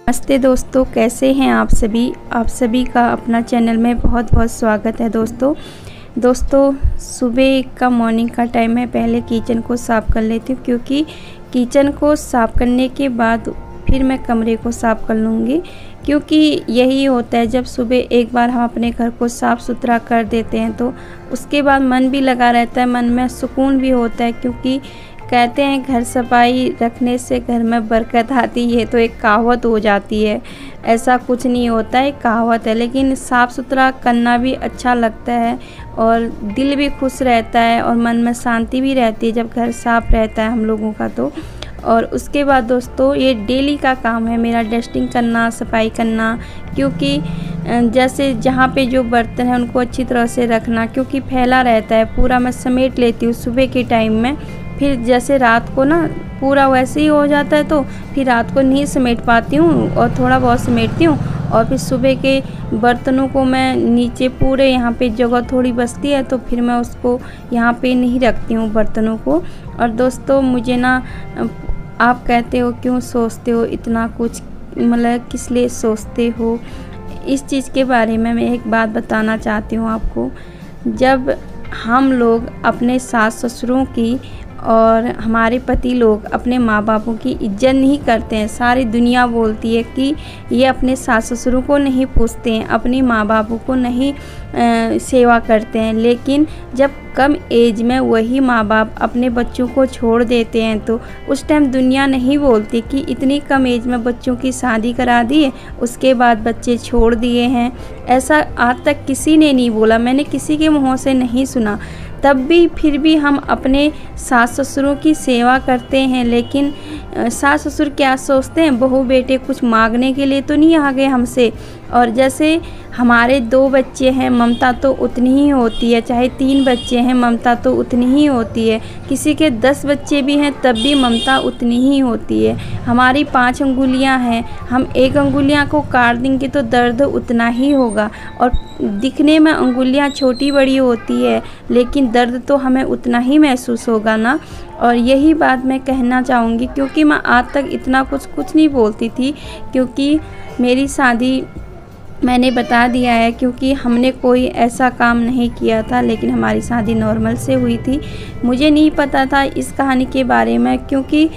नमस्ते दोस्तों, कैसे हैं आप सभी का अपना चैनल में बहुत बहुत स्वागत है। दोस्तों सुबह का मॉर्निंग का टाइम है। पहले किचन को साफ़ कर लेती हूँ, क्योंकि किचन को साफ़ करने के बाद फिर मैं कमरे को साफ़ कर लूँगी। क्योंकि यही होता है, जब सुबह एक बार हम अपने घर को साफ़ सुथरा कर देते हैं तो उसके बाद मन भी लगा रहता है, मन में सुकून भी होता है। क्योंकि कहते हैं घर सफाई रखने से घर में बरकत आती है, तो एक कहावत हो जाती है। ऐसा कुछ नहीं होता है, कहावत है, लेकिन साफ़ सुथरा करना भी अच्छा लगता है और दिल भी खुश रहता है और मन में शांति भी रहती है जब घर साफ़ रहता है हम लोगों का तो। और उसके बाद दोस्तों ये डेली का काम है मेरा, डस्टिंग करना, सफाई करना। क्योंकि जैसे जहाँ पे जो बर्तन हैं उनको अच्छी तरह से रखना, क्योंकि फैला रहता है, पूरा मैं समेट लेती हूँ सुबह के टाइम में। फिर जैसे रात को ना पूरा वैसे ही हो जाता है, तो फिर रात को नहीं समेट पाती हूँ और थोड़ा बहुत समेटती हूँ। और फिर सुबह के बर्तनों को मैं नीचे पूरे, यहाँ पे जगह थोड़ी बचती है तो फिर मैं उसको यहाँ पे नहीं रखती हूँ बर्तनों को। और दोस्तों मुझे ना, आप कहते हो क्यों सोचते हो इतना कुछ, मतलब किस लिए सोचते हो, इस चीज़ के बारे में मैं एक बात बताना चाहती हूँ आपको। जब हम लोग अपने सास ससुरों की और हमारे पति लोग अपने माँ बापों की इज्जत नहीं करते हैं, सारी दुनिया बोलती है कि ये अपने सास ससुरों को नहीं पूछते हैं, अपनी माँ बापों को नहीं सेवा करते हैं। लेकिन जब कम एज में वही माँ बाप अपने बच्चों को छोड़ देते हैं तो उस टाइम दुनिया नहीं बोलती कि इतनी कम एज में बच्चों की शादी करा दी है, उसके बाद बच्चे छोड़ दिए हैं। ऐसा आज तक किसी ने नहीं बोला, मैंने किसी के मुँहों से नहीं सुना। तब भी फिर भी हम अपने सास ससुरों की सेवा करते हैं। लेकिन सास ससुर क्या सोचते हैं, बहू बेटे कुछ मांगने के लिए तो नहीं आ गए हमसे। और जैसे हमारे 2 बच्चे हैं, ममता तो उतनी ही होती है, चाहे 3 बच्चे हैं ममता तो उतनी ही होती है, किसी के 10 बच्चे भी हैं तब भी ममता उतनी ही होती है। हमारी 5 अंगुलियां हैं, हम 1 अंगुलियां को काट देंगे तो दर्द उतना ही होगा। और दिखने में अंगुलियां छोटी बड़ी होती है, लेकिन दर्द तो हमें उतना ही महसूस होगा ना। और यही बात मैं कहना चाहूँगी, क्योंकि मैं आज तक इतना कुछ नहीं बोलती थी। क्योंकि मेरी शादी मैंने बता दिया है, क्योंकि हमने कोई ऐसा काम नहीं किया था, लेकिन हमारी शादी नॉर्मल से हुई थी। मुझे नहीं पता था इस कहानी के बारे में, क्योंकि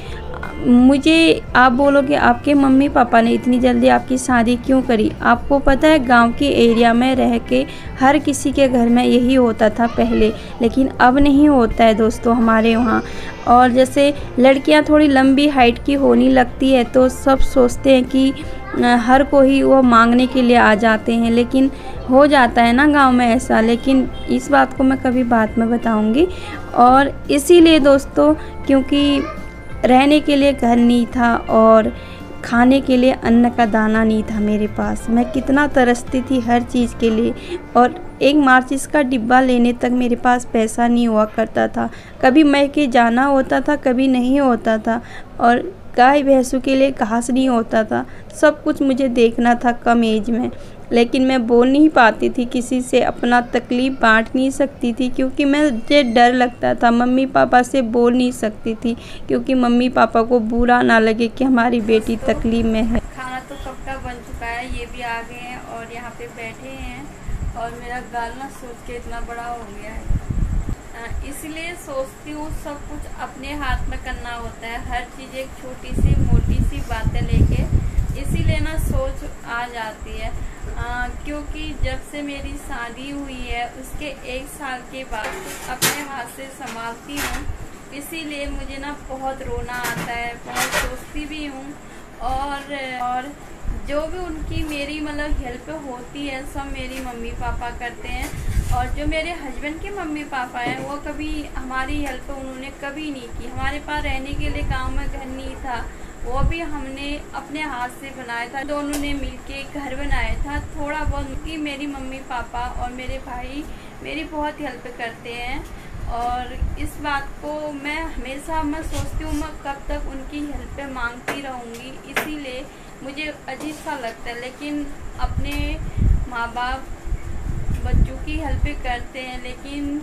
मुझे आप बोलोगे आपके मम्मी पापा ने इतनी जल्दी आपकी शादी क्यों करी। आपको पता है गांव के एरिया में रह के हर किसी के घर में यही होता था पहले, लेकिन अब नहीं होता है दोस्तों हमारे वहाँ। और जैसे लड़कियां थोड़ी लंबी हाइट की होने लगती है तो सब सोचते हैं कि हर कोई वो मांगने के लिए आ जाते हैं, लेकिन हो जाता है ना गांव में ऐसा। लेकिन इस बात को मैं कभी बाद में बताऊंगी। और इसीलिए दोस्तों, क्योंकि रहने के लिए घर नहीं था और खाने के लिए अन्न का दाना नहीं था मेरे पास, मैं कितना तरसती थी हर चीज़ के लिए। और एक माचिस का डिब्बा लेने तक मेरे पास पैसा नहीं हुआ करता था, कभी मैं के जाना होता था, कभी नहीं होता था। और गाय भैंसों के लिए घास नहीं होता था, सब कुछ मुझे देखना था कम एज में। लेकिन मैं बोल नहीं पाती थी किसी से, अपना तकलीफ़ बांट नहीं सकती थी, क्योंकि मुझे डर लगता था। मम्मी पापा से बोल नहीं सकती थी, क्योंकि मम्मी पापा को बुरा ना लगे कि हमारी बेटी तकलीफ़ में है। खाना तो कब का बन चुका है, ये भी आ गए हैं और यहाँ पे बैठे हैं। और मेरा गाल ना सोच के इतना बड़ा हो गया है, इसलिए सोचती हूँ सब कुछ अपने हाथ में करना होता है, हर चीज़ एक छोटी सी मोटी सी बातें लेके, इसीलिए ना सोच आ जाती है। क्योंकि जब से मेरी शादी हुई है उसके 1 साल के बाद अपने हाथ से संभालती हूँ, इसीलिए मुझे ना बहुत रोना आता है, बहुत सोचती भी हूँ। और जो भी उनकी मेरी मतलब हेल्प होती है सब मेरी मम्मी पापा करते हैं। और जो मेरे हस्बैंड के मम्मी पापा हैं वो कभी हमारी हेल्प उन्होंने कभी नहीं की। हमारे पास रहने के लिए गांव में घर नहीं था, वो भी हमने अपने हाथ से बनाया था, दोनों ने मिलके घर बनाया था। थोड़ा बहुत कि मेरी मम्मी पापा और मेरे भाई मेरी बहुत हेल्प करते हैं। और इस बात को मैं हमेशा सोचती हूँ मैं कब तक उनकी हेल्प मांगती रहूँगी, इसीलिए मुझे अजीब सा लगता है। लेकिन अपने माँ बाप बच्चों की हेल्प करते हैं, लेकिन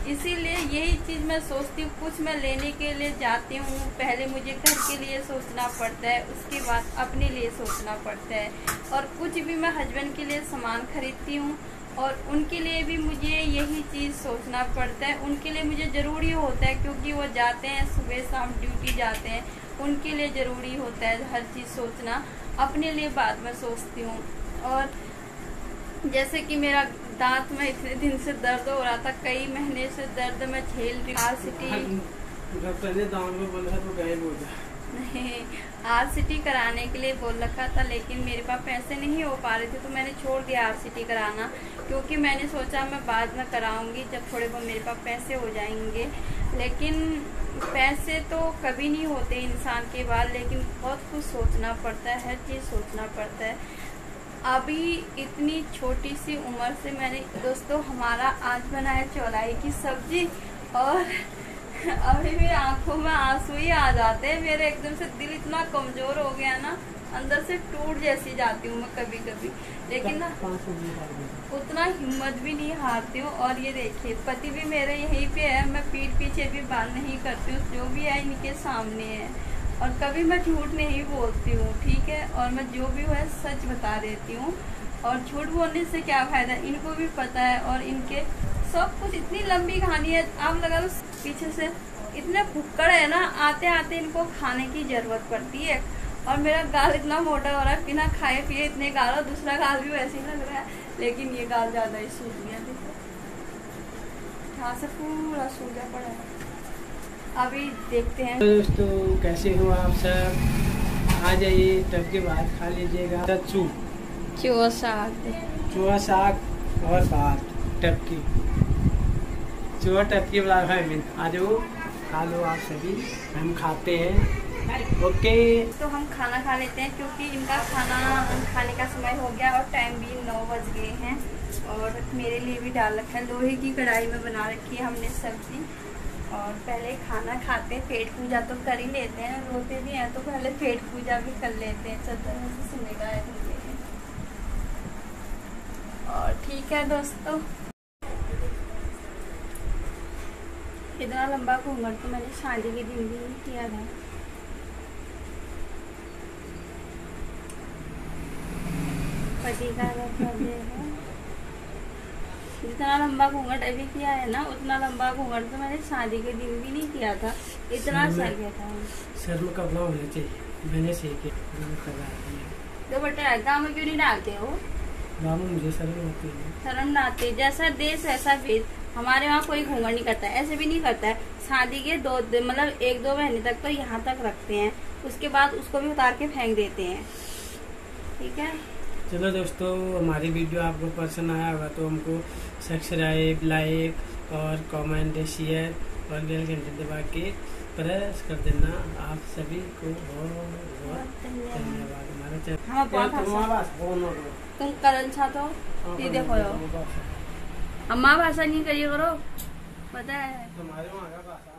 इसीलिए यही चीज़ मैं सोचती हूँ, कुछ मैं लेने के लिए जाती हूँ, पहले मुझे घर के लिए सोचना पड़ता है, उसके बाद अपने लिए सोचना पड़ता है। और कुछ भी मैं हस्बैंड के लिए सामान खरीदती हूँ और उनके लिए भी मुझे यही चीज़ सोचना पड़ता है। उनके लिए मुझे ज़रूरी होता है, क्योंकि वो जाते हैं सुबह शाम ड्यूटी जाते हैं, उनके लिए ज़रूरी होता है हर चीज़ सोचना। अपने लिए बाद में सोचती हूँ। और जैसे कि मेरा दांत में इतने दिन से दर्द हो रहा था, कई महीने से दर्द में झेल रही हूँ। पहले दांत में बोला तो गायब हो जाए। नहीं, RCT कराने के लिए बोल रखा था, लेकिन मेरे पास पैसे नहीं हो पा रहे थे, तो मैंने छोड़ दिया RCT कराना। क्योंकि मैंने सोचा मैं बाद में कराऊंगी जब थोड़े बहुत मेरे पास पैसे हो जाएंगे। लेकिन पैसे तो कभी नहीं होते इंसान के पास, लेकिन बहुत कुछ सोचना पड़ता है, हर चीज़ सोचना पड़ता है। अभी इतनी छोटी सी उम्र से मैंने दोस्तों हमारा आज बनाया चौलाई की सब्जी, और अभी मेरी आंखों में आंसू ही आ जाते हैं मेरे। एकदम से दिल इतना कमजोर हो गया ना, अंदर से टूट जैसी जाती हूँ मैं कभी कभी, लेकिन ना उतना हिम्मत भी नहीं हारती हूँ। और ये देखिए पति भी मेरे यहीं पे है, मैं पीठ पीछे भी बात नहीं करती हूँ, जो भी है इनके सामने है। और कभी मैं झूठ नहीं बोलती हूँ, ठीक है। और मैं जो भी है सच बता देती हूँ, और झूठ बोलने से क्या फायदा, इनको भी पता है। और इनके सब कुछ इतनी लंबी कहानी है, आप लगा लो पीछे से इतने भुक्कड़ है ना, आते आते इनको खाने की जरूरत पड़ती है। और मेरा गाल इतना मोटा हो रहा है, बिना खाए पिए इतने गाल, और दूसरा गाल भी वैसे ही लग रहा है, लेकिन ये गाल ज्यादा ही सूख गया। देखो यहाँ से पूरा सूखा पड़ा है। अभी देखते हैं। तो दोस्तों कैसे हो आप सब, आ जाइए तब के बाद खा लीजिएगा। चूहा साग और भात टपकी, चूहा टपकी वाला है। आ जाओ खा लो आप सभी, हम खाते हैं। ओके तो हम खाना खा लेते हैं, क्योंकि इनका खाना खाने का समय हो गया और टाइम भी 9 बज गए हैं। और मेरे लिए भी डाल रखा है, लोहे की कढ़ाई में बना रखी है हमने सब्जी। और पहले खाना खाते हैं, पेट पूजा तो कर ही लेते हैं, रोते भी हैं तो पहले पेट पूजा भी कर लेते हैं। चद्दर में से सुनेगा और ठीक है दोस्तों। इतना लंबा घूंघट तो मैंने शादी के दिन भी नहीं किया था। पति का है, जितना लंबा घूंघट अभी किया है ना, उतना लंबा घूंघट तो मैंने शादी के दिन भी नहीं किया था। इतना सही गया था। सर में कपड़ा होना चाहिए, मैंने सही किया। तो बेटा गाँव में क्यों नहीं डालते हो? गाँव में मुझे शर्म आती है। शर्म ना आती, जैसा देश वैसा भेद। हमारे वहाँ कोई घूंघट नहीं करता है, ऐसे भी नहीं करता है। शादी के मतलब 1-2 महीने तक तो यहाँ तक रखते हैं, उसके बाद उसको भी उतार के फेंक देते हैं, ठीक है। चलो दोस्तों, हमारी वीडियो आपको पसंद आया होगा तो हमको सब्सक्राइब, लाइक और कमेंट, शेयर और बेल घंटे दबा के प्रेस कर देना। आप सभी को बहुत बहुत धन्यवाद। हमारा चैनल तुम करन छा तो ये देखो अम्मा भाषा नहीं करिए करो, पता है। तुम्हारे वहाँ का भाषा